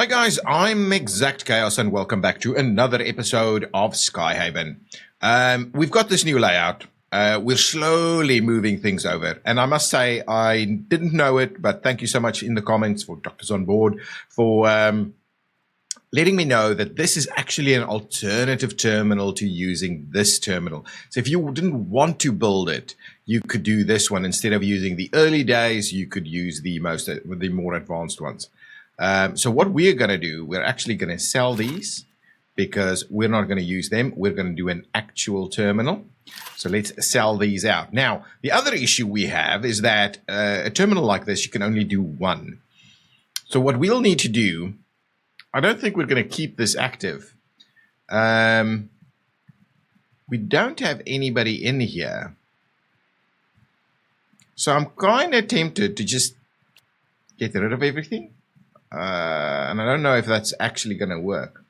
guys, I'm ExactChaos and welcome back to another episode of Skyhaven. We've got this new layout. We're slowly moving things over. And I must say, I didn't know it, but thank you so much in the comments for Doctors on Board for letting me know that this is actually an alternative terminal to using this terminal. So if you didn't want to build it, you could do this one. Instead of using the early days, you could use the more advanced ones. So what we're going to do, we're actually going to sell these because we're not going to use them. We're going to do an actual terminal. So let's sell these out. Now, the other issue we have is that a terminal like this, you can only do one. So what we'll need to do, I don't think we're going to keep this active. We don't have anybody in here. So I'm kind of tempted to just get rid of everything. And I don't know if that's actually going to work.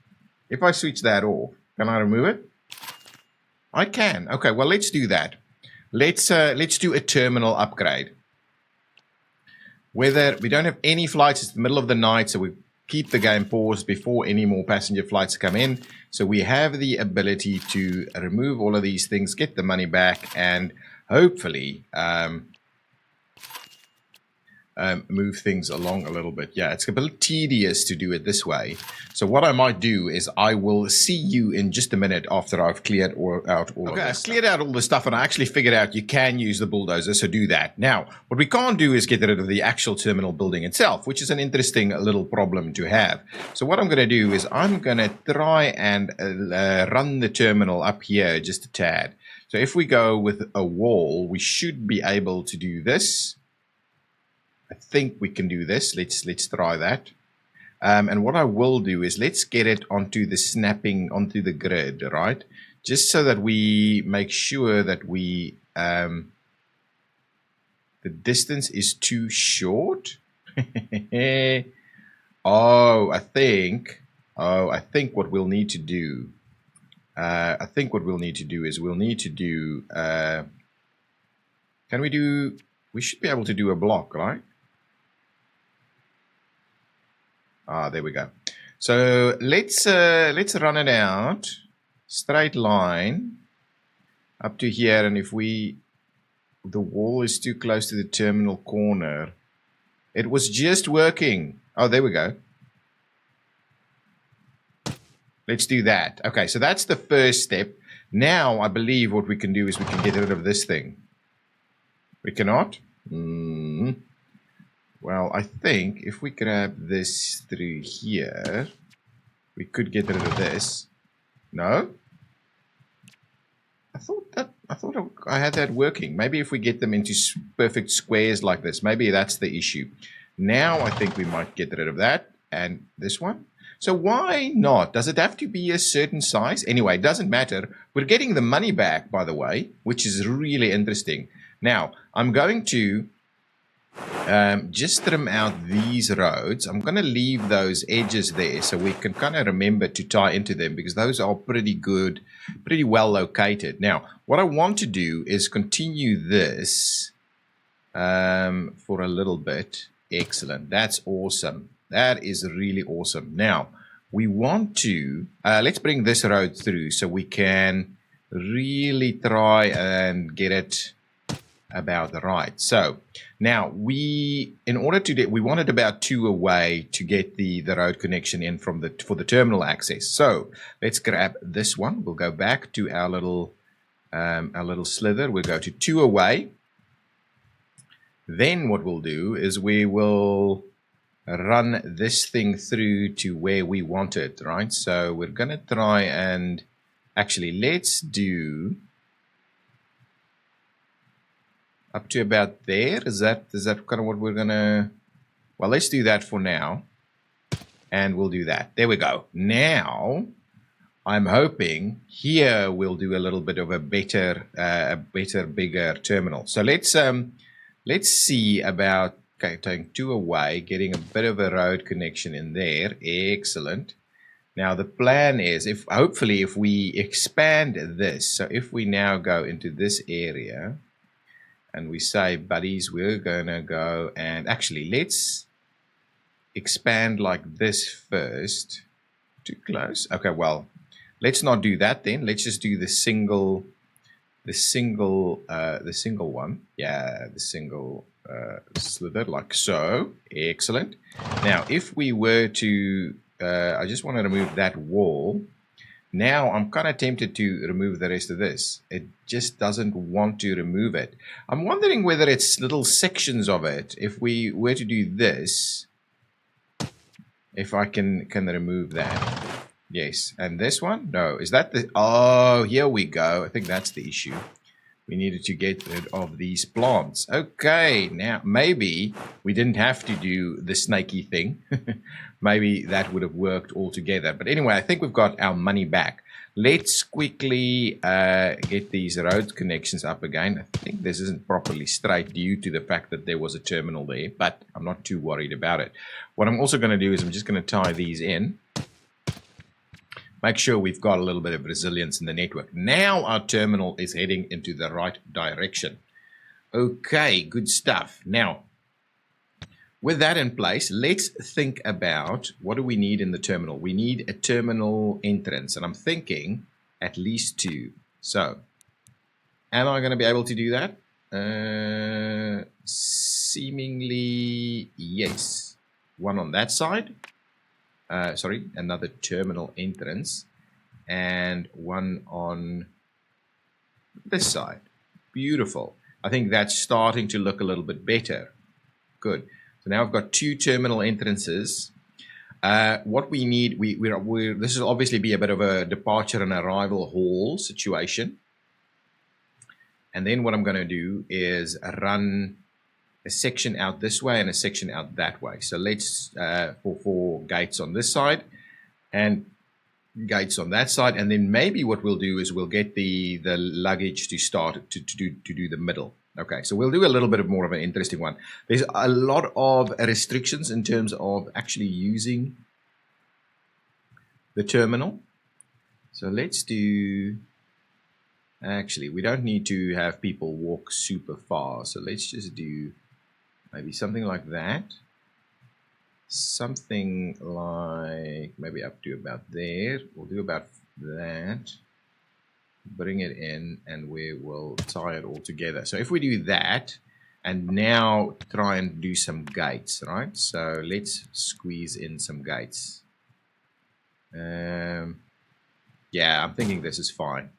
If I switch that off, can I remove it? I can. Okay, well, let's do that. Let's do a terminal upgrade. Whether we don't have any flights, it's the middle of the night, so we keep the game paused before any more passenger flights come in. So we have the ability to remove all of these things, get the money back, and hopefully move things along a little bit. Yeah, it's a bit tedious to do it this way. So what I might do is I will see you in just a minute after I've cleared out all of this. Okay, I've cleared out all the stuff and I actually figured out you can use the bulldozer, so do that. Now, what we can't do is get rid of the actual terminal building itself, which is an interesting little problem to have. So what I'm going to do is I'm going to try and run the terminal up here just a tad. So if we go with a wall, we should be able to do this. I think we can do this. Let's try that. And what I will do is let's get it onto the snapping onto the grid, right? Just so that we make sure that we the distance is too short. I think what we'll need to do. Is we'll need to do. Can we do? We should be able to do a block, right? There we go. So let's run it out, straight line up to here, and if the wall is too close to the terminal corner, it was just working. Oh, there we go. Let's do that. Okay, so that's the first step. Now I believe what we can do is we can get rid of this thing. We cannot? Well, I think if we grab this through here, we could get rid of this. No? I thought I had that working. Maybe if we get them into perfect squares like this, maybe that's the issue. Now I think we might get rid of that and this one. So why not? Does it have to be a certain size? Anyway, it doesn't matter. We're getting the money back, by the way, which is really interesting. Now, I'm going to just trim out these roads. I'm going to leave those edges there so we can kind of remember to tie into them because those are pretty good, pretty well located. Now, what I want to do is continue this for a little bit. Excellent. That's awesome. That is really awesome. Now, we want to, let's bring this road through so we can really try and get it about right. So now we wanted about 2 away to get the road connection in for the terminal access. So let's grab this one. We'll go back to our little slither. We'll go to 2 away. Then what we'll do is we will run this thing through to where we want it, right? So we're gonna try and actually let's do up to about there. Is that kind of what we're gonna? Well, let's do that for now, and we'll do that. There we go. Now, I'm hoping here we'll do a little bit of a better, bigger terminal. So let's see about taking 2 away, getting a bit of a road connection in there. Excellent. Now the plan is hopefully if we expand this, so if we now go into this area. And we say, buddies, we're going to go and actually let's expand like this first. Too close. Okay, well, let's not do that then. Let's just do the single one. Yeah, the single slither like so. Excellent. Now, if we were to, I just want to remove that wall. Now, I'm kind of tempted to remove the rest of this. It just doesn't want to remove it. I'm wondering whether it's little sections of it. If we were to do this, if I can remove that. Yes. And this one? No. Is that the... Oh, here we go. I think that's the issue. We needed to get rid of these plants. Okay. Now, maybe we didn't have to do the snaky thing. Maybe that would have worked altogether. But anyway, I think we've got our money back. Let's quickly get these road connections up again. I think this isn't properly straight due to the fact that there was a terminal there, but I'm not too worried about it. What I'm also going to do is I'm just going to tie these in. Make sure we've got a little bit of resilience in the network. Now our terminal is heading into the right direction. Okay, good stuff. Now, with that in place, let's think about what do we need in the terminal. We need a terminal entrance, and I'm thinking at least 2. So, am I going to be able to do that? Seemingly, yes. One on that side. Sorry, another terminal entrance. And one on this side. Beautiful. I think that's starting to look a little bit better. Good. So now I've got 2 terminal entrances. What we need, this will obviously be a bit of a departure and arrival hall situation. And then what I'm going to do is run a section out this way and a section out that way. So let's for gates on this side and gates on that side. And then maybe what we'll do is we'll get the luggage to start to do the middle. Okay, so we'll do a little bit of more of an interesting one. There's a lot of restrictions in terms of actually using the terminal. So let's do, actually, we don't need to have people walk super far. So let's just do maybe something like that. Something like maybe up to about there. We'll do about that. Bring it in and we will tie it all together. So if we do that and now try and do some gates, right? So let's squeeze in some gates. Yeah, I'm thinking this is fine.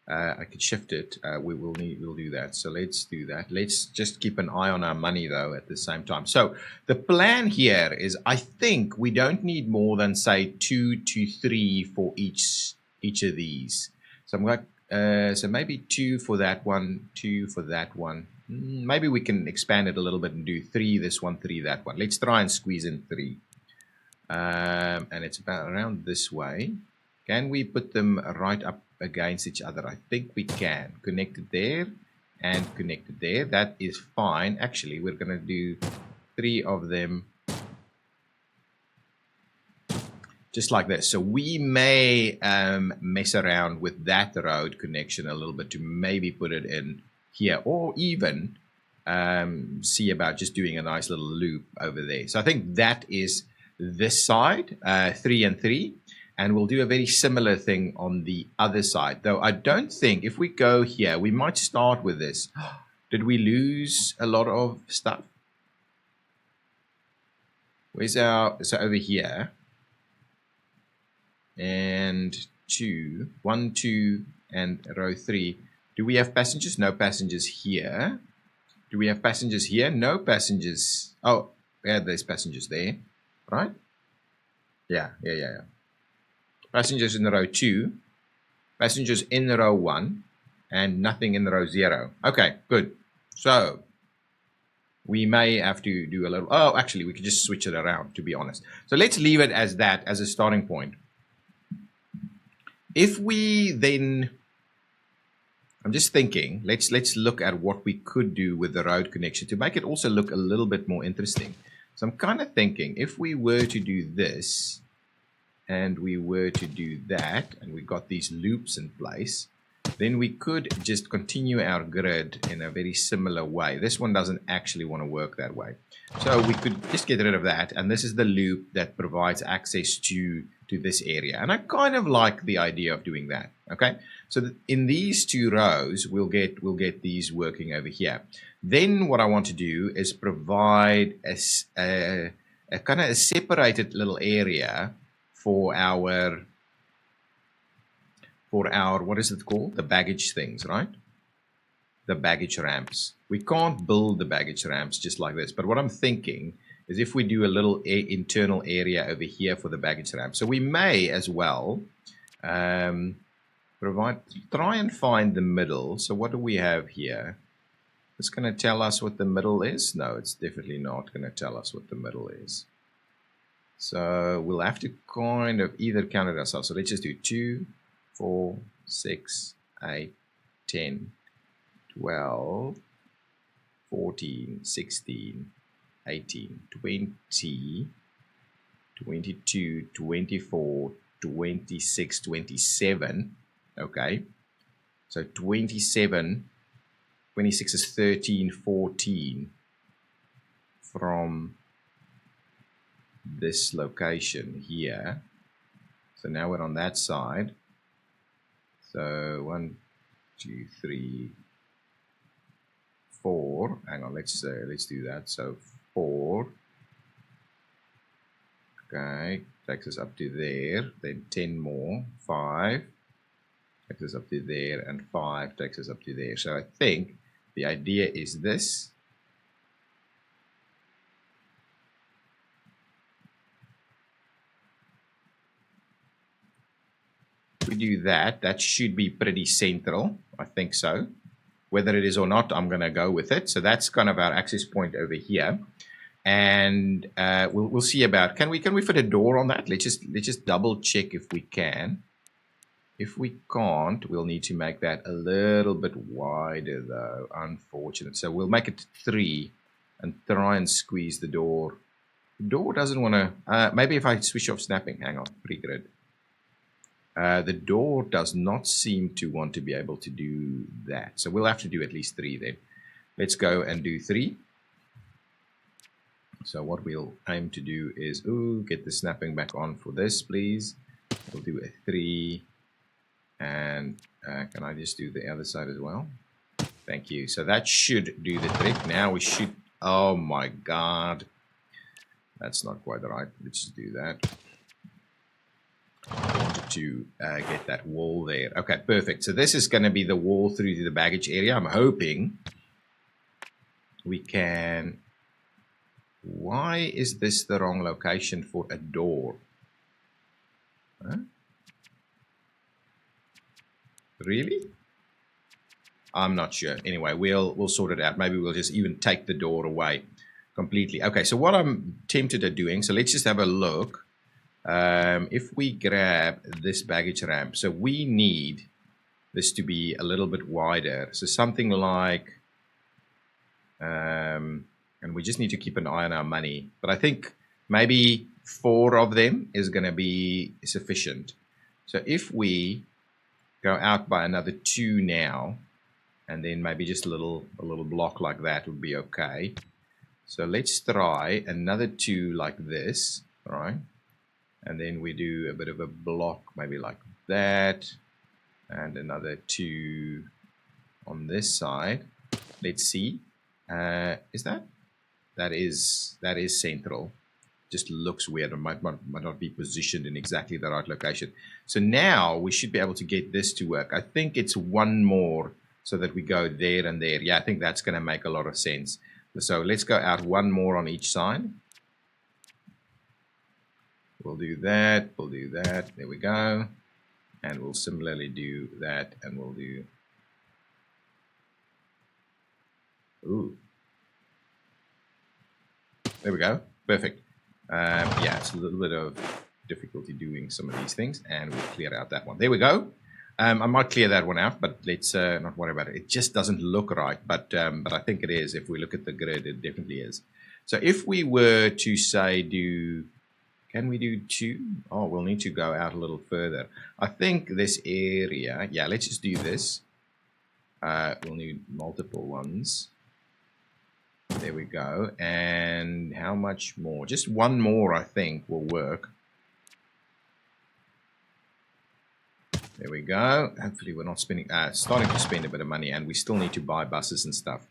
I could shift it. We'll do that. So let's do that. Let's just keep an eye on our money though at the same time. So the plan here is I think we don't need more than say 2 to 3 for each of these. So I'm going so maybe 2 for that one, 2 for that one. Maybe we can expand it a little bit and do 3 this one, 3 that one. Let's try and squeeze in 3. And it's about around this way. Can we put them right up against each other? I think we can. Connected there and connected there. That is fine. Actually, we're going to do 3 of them just like this. So we may mess around with that road connection a little bit to maybe put it in here, or even see about just doing a nice little loop over there. So I think that is this side, 3 and 3. And we'll do a very similar thing on the other side. Though I don't think, if we go here, we might start with this. Did we lose a lot of stuff? Where's our, so over here. And 2, 1, 2, and row 3. Do we have passengers? No passengers here. Do we have passengers here? No passengers. Oh, yeah, there's passengers there, right? Yeah. Passengers in row 2, passengers in row 1, and nothing in row 0. Okay, good. So we may have to do a little, oh, actually, we could just switch it around, to be honest. So let's leave it as that, as a starting point. If we then, I'm just thinking, let's look at what we could do with the road connection to make it also look a little bit more interesting. So I'm kind of thinking, if we were to do this, and we were to do that, and we got these loops in place, then we could just continue our grid in a very similar way. This one doesn't actually want to work that way. So we could just get rid of that. And this is the loop that provides access to this area. And I kind of like the idea of doing that. Okay. So in these two rows, we'll get these working over here. Then what I want to do is provide a kind of a separated little area for our what is it called? The baggage things, right? The baggage ramps. We can't build the baggage ramps just like this. But what I'm thinking is if we do a little internal area over here for the baggage ramp. So we may as well try and find the middle. So what do we have here? It's going to tell us what the middle is. No, it's definitely not going to tell us what the middle is. So we'll have to kind of either count it ourselves. So let's just do 2, 4, 6, 8, 10, 12, 14, 16, 18, 20, 22, 24, 26, 27. Okay. So 27, 26 is 13, 14 from this location here. So now we're on that side. So 1, 2, 3, 4. Hang on, let's do that. So 4. Okay, takes us up to there. Then 10 more. 5 takes us up to there, and 5 takes us up to there. So I think the idea is this. We do that. That should be pretty central. I think so. Whether it is or not, I'm going to go with it. So that's kind of our access point over here. And we'll see about, can we fit a door on that? Let's just double check if we can. If we can't, we'll need to make that a little bit wider though. Unfortunate. So we'll make it 3 and try and squeeze the door. The door doesn't want to, maybe if I switch off snapping, hang on, pre-grid. The door does not seem to want to be able to do that. So we'll have to do at least 3 then. Let's go and do 3. So what we'll aim to do is, get the snapping back on for this, please. We'll do a 3. And can I just do the other side as well? Thank you. So that should do the trick. Now we should, oh my God. That's not quite right. Let's just do that. I wanted to get that wall there. Okay, perfect. So this is going to be the wall through to the baggage area. I'm hoping we can... Why is this the wrong location for a door? Huh? Really? I'm not sure. Anyway, we'll sort it out. Maybe we'll just even take the door away completely. Okay, so what I'm tempted at doing, so let's just have a look. If we grab this baggage ramp, so we need this to be a little bit wider. So something like, and we just need to keep an eye on our money. But I think maybe 4 of them is going to be sufficient. So if we go out by another 2 now, and then maybe just a little block like that would be okay. So let's try another 2 like this, all right? And then we do a bit of a block, maybe like that, and another 2 on this side. Let's see. Is that? That is central. Just looks weird. It might not be positioned in exactly the right location. So now we should be able to get this to work. I think it's 1 more so that we go there and there. Yeah, I think that's going to make a lot of sense. So let's go out 1 more on each side. We'll do that. We'll do that. There we go. And we'll similarly do that. And we'll do... Ooh. There we go. Perfect. Yeah, it's a little bit of difficulty doing some of these things, and we'll clear out that one. There we go. I might clear that one out, but let's not worry about it. It just doesn't look right, but I think it is. If we look at the grid, it definitely is. So if we were to say do, Can we do 2? Oh, we'll need to go out a little further. I think this area, yeah, let's just do this. We'll need multiple ones. There we go. And how much more? Just one more, I think, will work. There we go. Hopefully we're not spending, starting to spend a bit of money, and we still need to buy buses and stuff.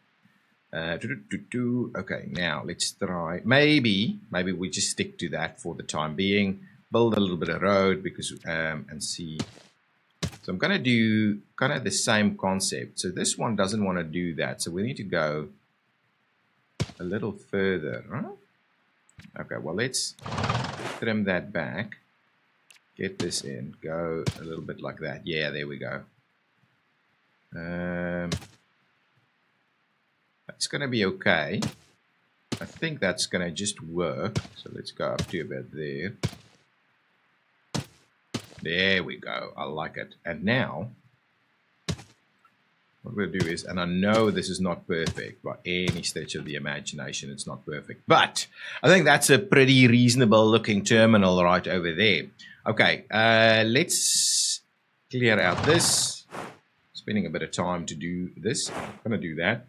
Okay, now let's try. Maybe we just stick to that for the time being. Build a little bit of road because and see. So I'm going to do kind of the same concept. So this one doesn't want to do that. So we need to go a little further. Huh? Okay, well, let's trim that back. Get this in. Go a little bit like that. Yeah, there we go. That's going to be okay. I think that's going to just work. So let's go up to about there. There we go. I like it. And now, what we'll do is, and I know this is not perfect by any stretch of the imagination, it's not perfect, but I think that's a pretty reasonable looking terminal right over there. Okay, let's clear out this. Spending a bit of time to do this. I'm going to do that.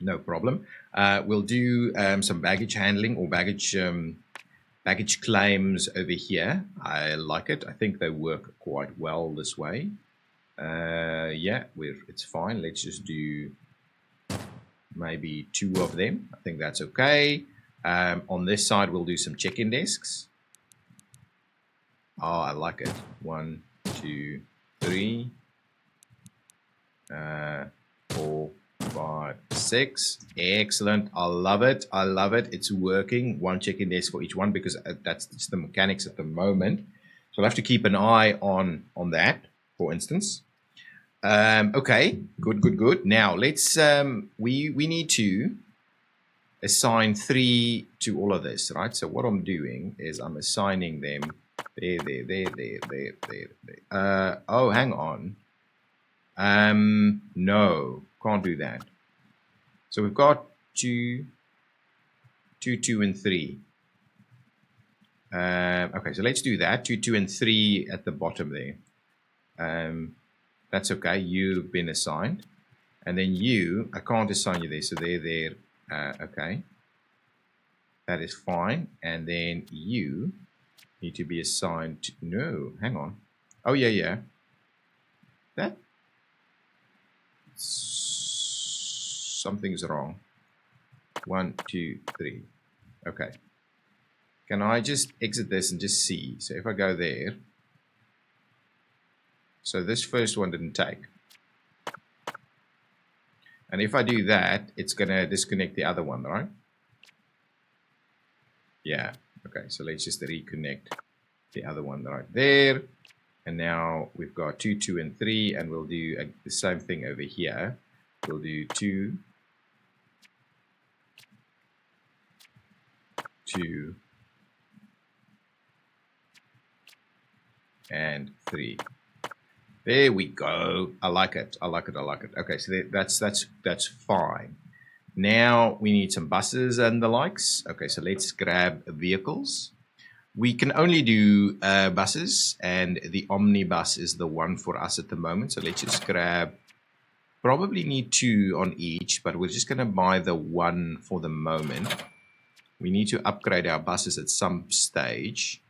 No problem. We'll do some baggage handling or baggage claims over here. I like it. I think they work quite well this way. Yeah, it's fine. Let's just do maybe 2 of them. I think that's okay. On this side, we'll do some check-in desks. Oh, I like it. 1, 2, 3, 4, 5, 6. Excellent. I love it. I love it. It's working. 1 check-in desk for each one because that's just the mechanics at the moment. So I'll have to keep an eye on that, for instance. Okay. Good. Now let's we need to assign 3 to all of this, right? So what I'm doing is I'm assigning them there. Oh, hang on. No, can't do that. So we've got 2, 2, and 3. Okay, so let's do that. 2, 2, and 3 at the bottom there. That's okay. You've been assigned. And then you, I can't assign you there. So they're there. Okay. That is fine. And then you need to be assigned to, no, hang on. Oh, yeah. That, something's wrong. 1, 2, 3. Okay. Can I just exit this and just see? So if I go there, so this first one didn't take. And if I do that, it's going to disconnect the other one, right? Yeah. Okay, so let's just reconnect the other one right there. And now we've got 2, 2, and 3, and we'll do the same thing over here. We'll do 2, 2, and 3. There we go. I like it. Okay, so that's fine. Now we need some buses and the likes. Okay, so let's grab vehicles. We can only do buses, and the omnibus is the one for us at the moment. So let's just grab, probably need 2 on each, but we're just going to buy the 1 for the moment. We need to upgrade our buses at some stage.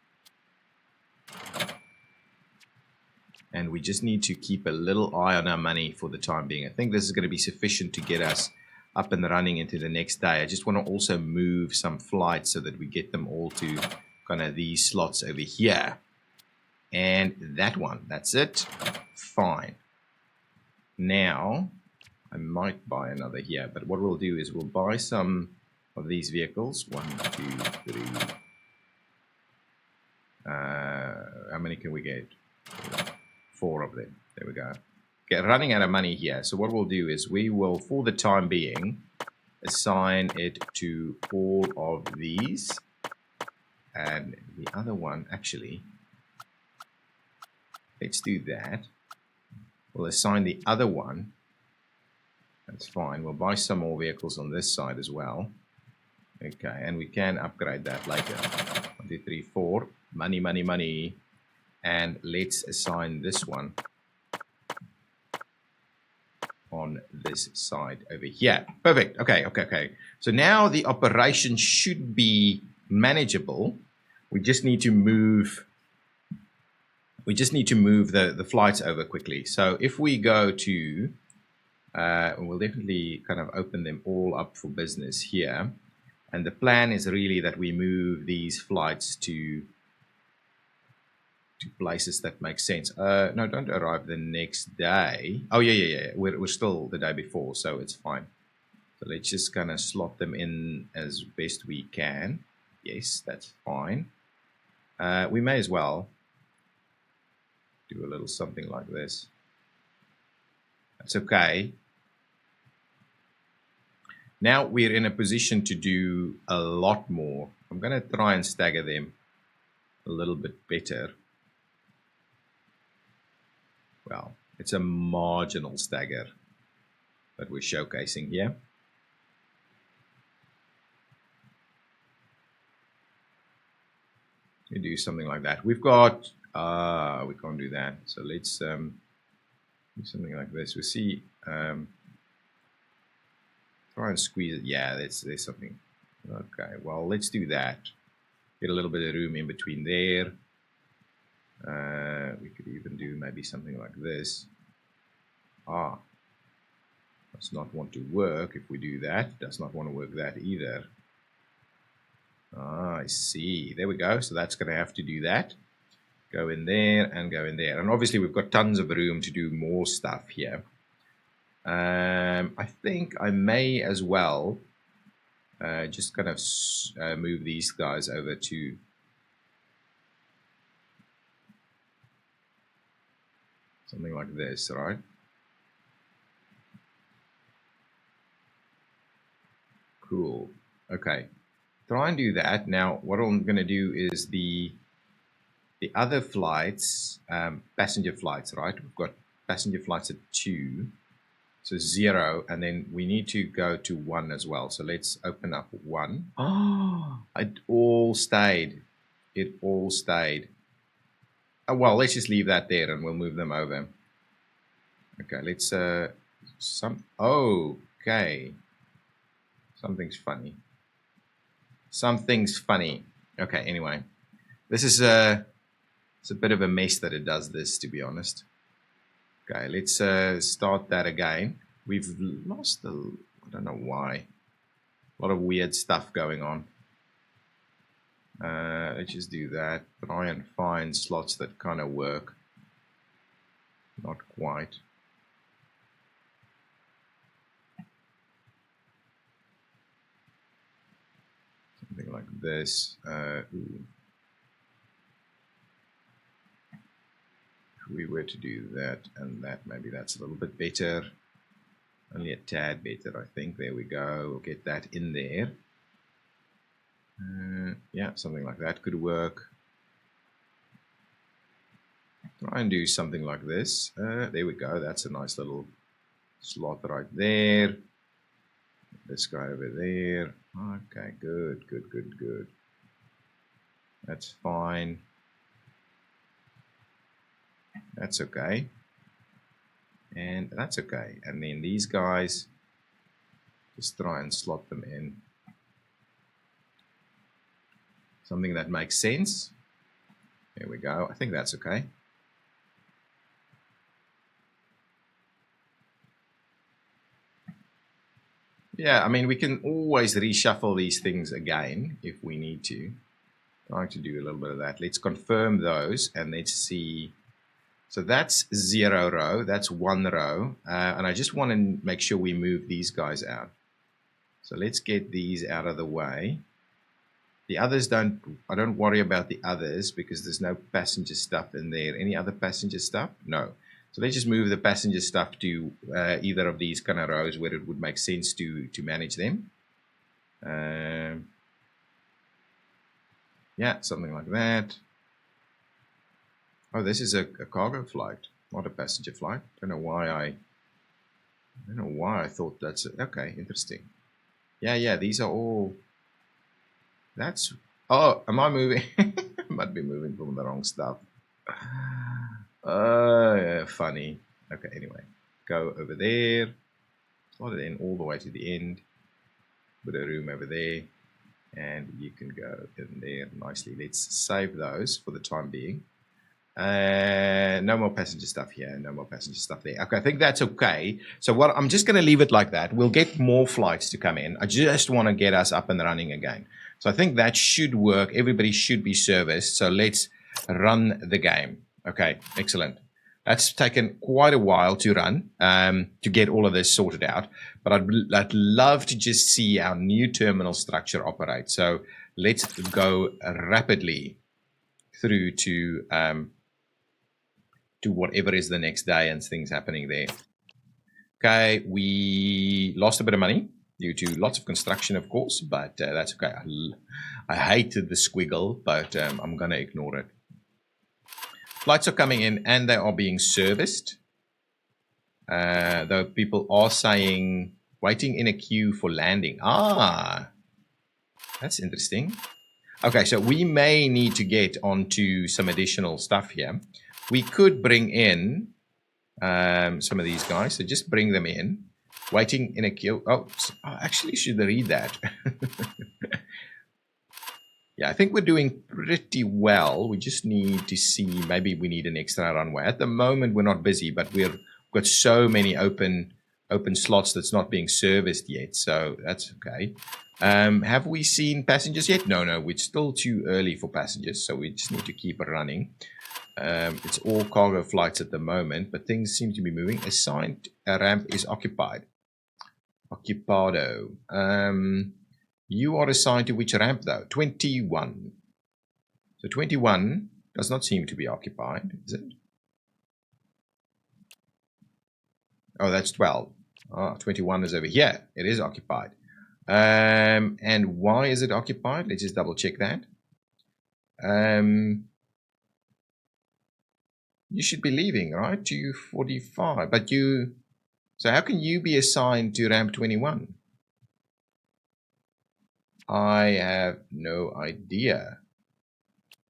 And we just need to keep a little eye on our money for the time being. I think this is going to be sufficient to get us up and running into the next day. I just want to also move some flights so that we get them all to kind of these slots over here. And that one, that's it. Fine. Now, I might buy another here, but what we'll do is we'll buy some of these vehicles. 1, 2, 3. How many can we get? 4 of them. There we go. Okay, running out of money here. So what we'll do is we will, for the time being, assign it to all of these. And the other one, actually, let's do that. We'll assign the other one. That's fine. We'll buy some more vehicles on this side as well. Okay, and we can upgrade that later. 1, 2, 3, 4. Money, money, money. And let's assign this one on this side over here. Perfect. Okay, okay, okay. So now the operation should be manageable. We just need to move the flights over quickly. So if we go to we'll definitely kind of open them all up for business here. And the plan is really that we move these flights to places that make sense. No, don't arrive the next day. Oh, yeah. We're still the day before, so it's fine. So let's just kind of slot them in as best we can. Yes, that's fine. We may as well do a little something like this. That's okay. Now we're in a position to do a lot more. I'm going to try and stagger them a little bit better. Well, it's a marginal stagger that we're showcasing here. We do something like that. We've got, we can't do that. So let's do something like this. We see, try and squeeze it. Yeah, there's something. Okay, well, let's do that. Get a little bit of room in between there. We could even do maybe something like this. Does not want to work if we do that. Does not want to work that either. I see. There we go. So that's going to have to do that. Go in there and go in there. And obviously we've got tons of room to do more stuff here. I think I may as well just kind of move these guys over to something like this, right? Cool. Okay. Try and do that. Now, what I'm going to do is the other flights, passenger flights, right? We've got passenger flights at 2, so 0, and then we need to go to 1 as well. So let's open up 1. Oh, it all stayed. It all stayed. Oh, well, let's just leave that there and we'll move them over. Okay, let's okay. Something's funny. Something's funny. Okay, anyway. This is it's a bit of a mess that it does this, to be honest. Okay, let's start that again. We've lost I don't know why. A lot of weird stuff going on. Let's just do that. Try and find slots that kind of work. Not quite. Something like this. Ooh. If we were to do that and that, maybe that's a little bit better. Only a tad better, I think. There we go. We'll get that in there. Yeah, something like that could work. Try and do something like this. There we go. That's a nice little slot right there. This guy over there. Okay, good. That's fine. That's okay. And that's okay. And then these guys, just try and slot them in. Something that makes sense. There we go. I think that's okay. Yeah, I mean, we can always reshuffle these things again if we need to. Trying to do a little bit of that. Let's confirm those and let's see. So that's 0 row, that's 1 row. And I just want to make sure we move these guys out. So let's get these out of the way. The others I don't worry about the others because there's no passenger stuff in there. Any other passenger stuff? No. So let's just move the passenger stuff to either of these kind of rows where it would make sense to manage them. Yeah, something like that. Oh, this is a cargo flight, not a passenger flight. I don't know why I thought that's okay. Interesting. Yeah. These are all. That's Oh, am I moving? Might be moving from the wrong stuff. Funny. Okay, anyway. Go over there. Slot it in all the way to the end. Put a room over there. And you can go in there nicely. Let's save those for the time being. No more passenger stuff here. No more passenger stuff there. Okay, I think that's okay. So what I'm just going to leave it like that. We'll get more flights to come in. I just want to get us up and running again. So I think that should work. Everybody should be serviced. So let's run the game. Okay, excellent. That's taken quite a while to run, to get all of this sorted out. But I'd love to just see our new terminal structure operate. So let's go rapidly through to whatever is the next day and things happening there. Okay, we lost a bit of money due to lots of construction, of course, but that's okay. I hated the squiggle, but I'm going to ignore it. Flights are coming in and they are being serviced. Though people are saying waiting in a queue for landing. Ah, that's interesting. Okay, so we may need to get onto some additional stuff here. We could bring in some of these guys. So just bring them in. Waiting in a queue. Oh, I actually should read that. Yeah, I think we're doing pretty well. We just need to see, maybe we need an extra runway. At the moment, we're not busy, but we've got so many open slots that's not being serviced yet. So that's okay. Have we seen passengers yet? No, it's still too early for passengers. So we just need to keep it running. It's all cargo flights at the moment, but things seem to be moving. Assigned ramp is occupied. Occupado. You are assigned to which ramp though? 21. So 21 does not seem to be occupied, is it? Oh, that's 12. Oh, 21 is over here. It is occupied. And why is it occupied? Let's just double check that. You should be leaving, right? 2:45. But you... So how can you be assigned to ramp 21? I have no idea.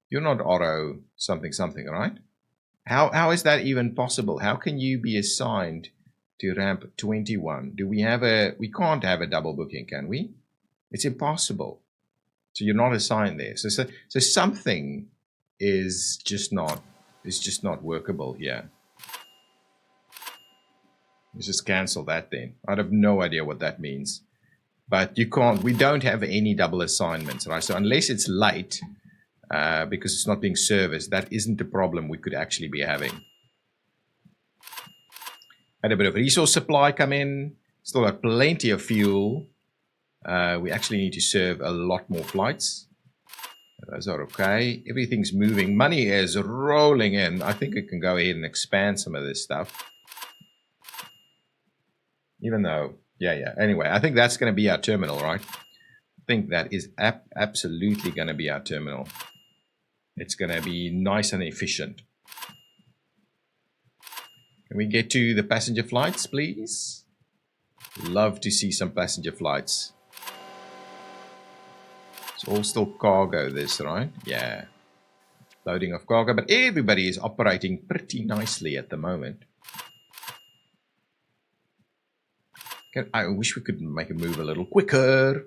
You're not Oro something, right? How is that even possible? How can you be assigned to ramp 21? Do we have we can't have a double booking, can we? It's impossible. So you're not assigned there. So something is just not workable here. Let's just cancel that then. I have no idea what that means. But you can't, we don't have any double assignments, right? So unless it's late, because it's not being serviced, that isn't the problem we could actually be having. Had a bit of resource supply come in. Still got plenty of fuel. We actually need to serve a lot more flights. Those are okay. Everything's moving. Money is rolling in. I think we can go ahead and expand some of this stuff. Even though... Yeah. Anyway, I think that's going to be our terminal, right? I think that is absolutely going to be our terminal. It's going to be nice and efficient. Can we get to the passenger flights, please? Love to see some passenger flights. It's all still cargo, this, right? Yeah. Loading of cargo, but everybody is operating pretty nicely at the moment. I wish we could make a move a little quicker.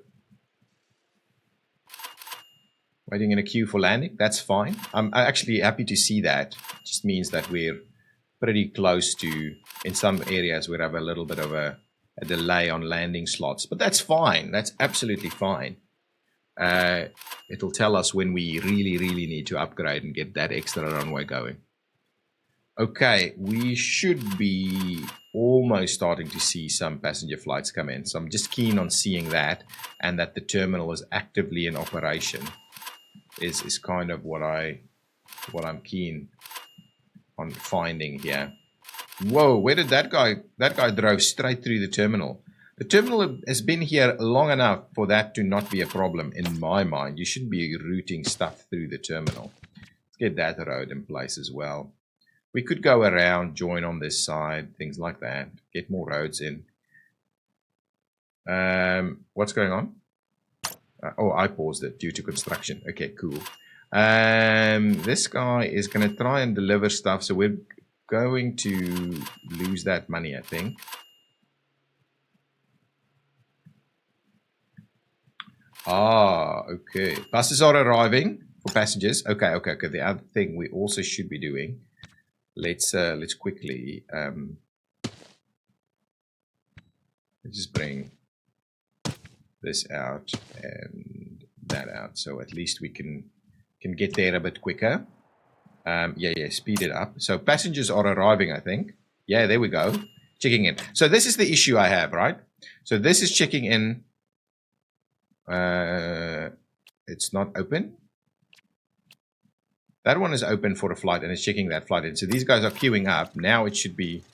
Waiting in a queue for landing. That's fine. I'm actually happy to see that. It just means that we're pretty close to, in some areas, we have a little bit of a delay on landing slots. But that's fine. That's absolutely fine. It'll tell us when we really need to upgrade and get that extra runway going. Okay, we should be almost starting to see some passenger flights come in. So I'm just keen on seeing that, and that the terminal is actively in operation is kind of what I'm keen on finding here. Whoa, where did that guy drove straight through the terminal. The terminal has been here long enough for that to not be a problem in my mind. You shouldn't be routing stuff through the terminal. Let's get that road in place as well. We could go around, join on this side, things like that. Get more roads in. What's going on? Oh, I paused it due to construction. Okay, cool. This guy is going to try and deliver stuff, so we're going to lose that money, I think. Ah, okay. Buses are arriving for passengers. Okay. The other thing we also should be doing. Let's quickly let's just bring this out and that out, so at least we can get there a bit quicker. Yeah, speed it up. So passengers are arriving, I think. Yeah, there we go. Checking in. So this is the issue I have, right? So this is checking in. It's not open. That one is open for a flight and it's checking that flight in. So these guys are queuing up. Now it should be.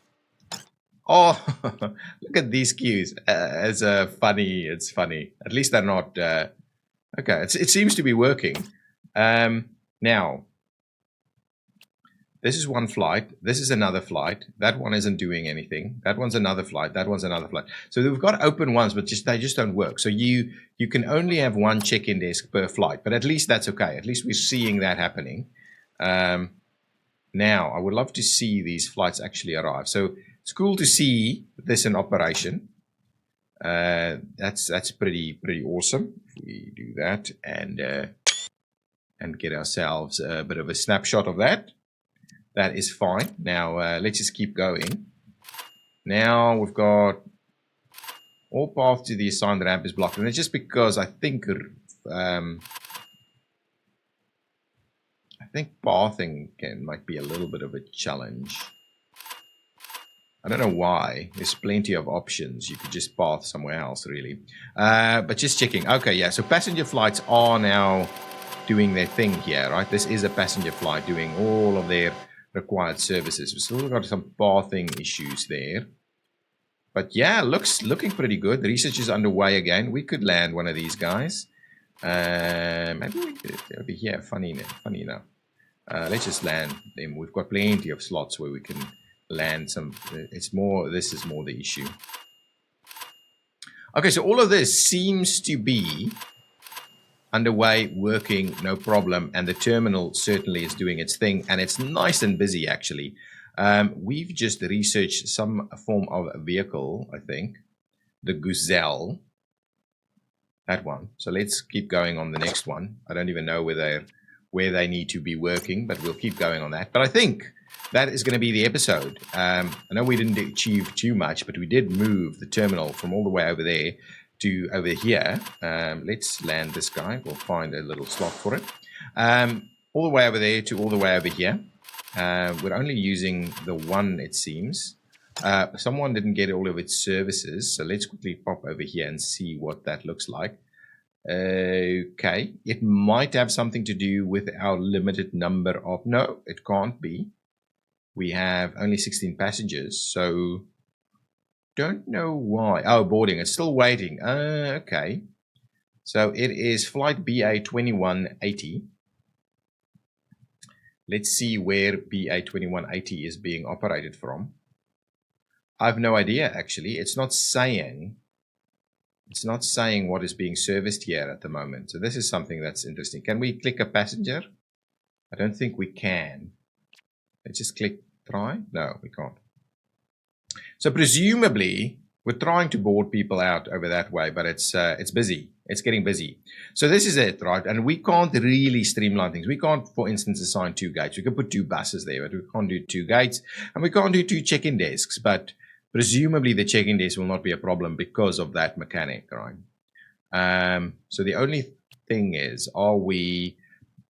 Oh, look at these queues. It's funny. It's funny. At least they're not. Okay, it seems to be working. Now, this is one flight. This is another flight. That one isn't doing anything. That one's another flight. That one's another flight. So we've got open ones, but they just don't work. So you can only have one check-in desk per flight, but at least that's okay. At least we're seeing that happening. Now, I would love to see these flights actually arrive. So it's cool to see this in operation. That's pretty awesome. If we do that and get ourselves a bit of a snapshot of that. That is fine. Now, let's just keep going. Now, we've got all path to the assigned ramp is blocked. And it's just because I think pathing might be a little bit of a challenge. I don't know why. There's plenty of options. You could just path somewhere else, really. But just checking. Okay, yeah. So passenger flights are now doing their thing here, right? This is a passenger flight doing all of their required services. We've still got some pathing issues there, but yeah, looking pretty good. The research is underway again. We could land one of these guys. Maybe we could over here. Funny enough. Let's just land them. We've got plenty of slots where we can land some. This is more the issue. Okay, so all of this seems to be underway, working, no problem, and the terminal certainly is doing its thing, and it's nice and busy actually. We've just researched some form of a vehicle, I think, the Gazelle, that one. So let's keep going on the next one. I don't even know where they need to be working, but we'll keep going on that. But I think that is going to be the episode. I know we didn't achieve too much, but we did move the terminal from all the way over there to over here. Let's land this guy. We'll find a little slot for it. All the way over there to all the way over here. We're only using the one, it seems. Someone didn't get all of its services, so let's quickly pop over here and see what that looks like. Okay, it might have something to do with our limited number of... No, it can't be. We have only 16 passengers, so... Don't know why. Oh, boarding. It's still waiting. Okay. So it is flight BA 2180. Let's see where BA 2180 is being operated from. I have no idea, actually. It's not saying what is being serviced here at the moment. So this is something that's interesting. Can we click a passenger? I don't think we can. Let's just click try. No, we can't. So presumably, we're trying to board people out over that way, but it's busy. It's getting busy. So this is it, right? And we can't really streamline things. We can't, for instance, assign 2 gates. We can put 2 buses there, but we can't do 2 gates. And we can't do 2 check-in desks. But presumably, the check-in desk will not be a problem because of that mechanic, right? So the only thing is, are we...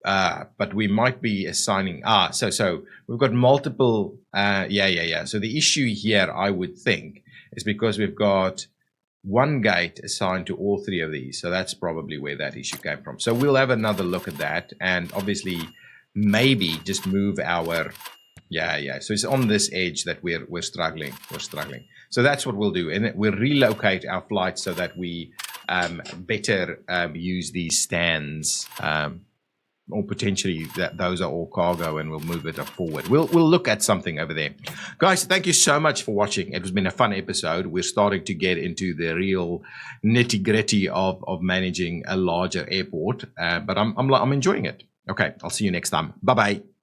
but we might be assigning... So we've got multiple... Yeah. So the issue here, I would think, is because we've got 1 gate assigned to all 3 of these. So that's probably where that issue came from. So we'll have another look at that. And obviously, maybe just move our... Yeah. So it's on this edge that we're struggling. So that's what we'll do. And we'll relocate our flights so that we better use these stands... or potentially those are all cargo, and we'll move it forward. We'll look at something over there. Guys, thank you so much for watching. It has been a fun episode. We're starting to get into the real nitty-gritty of managing a larger airport, but I'm enjoying it. Okay, I'll see you next time. Bye-bye.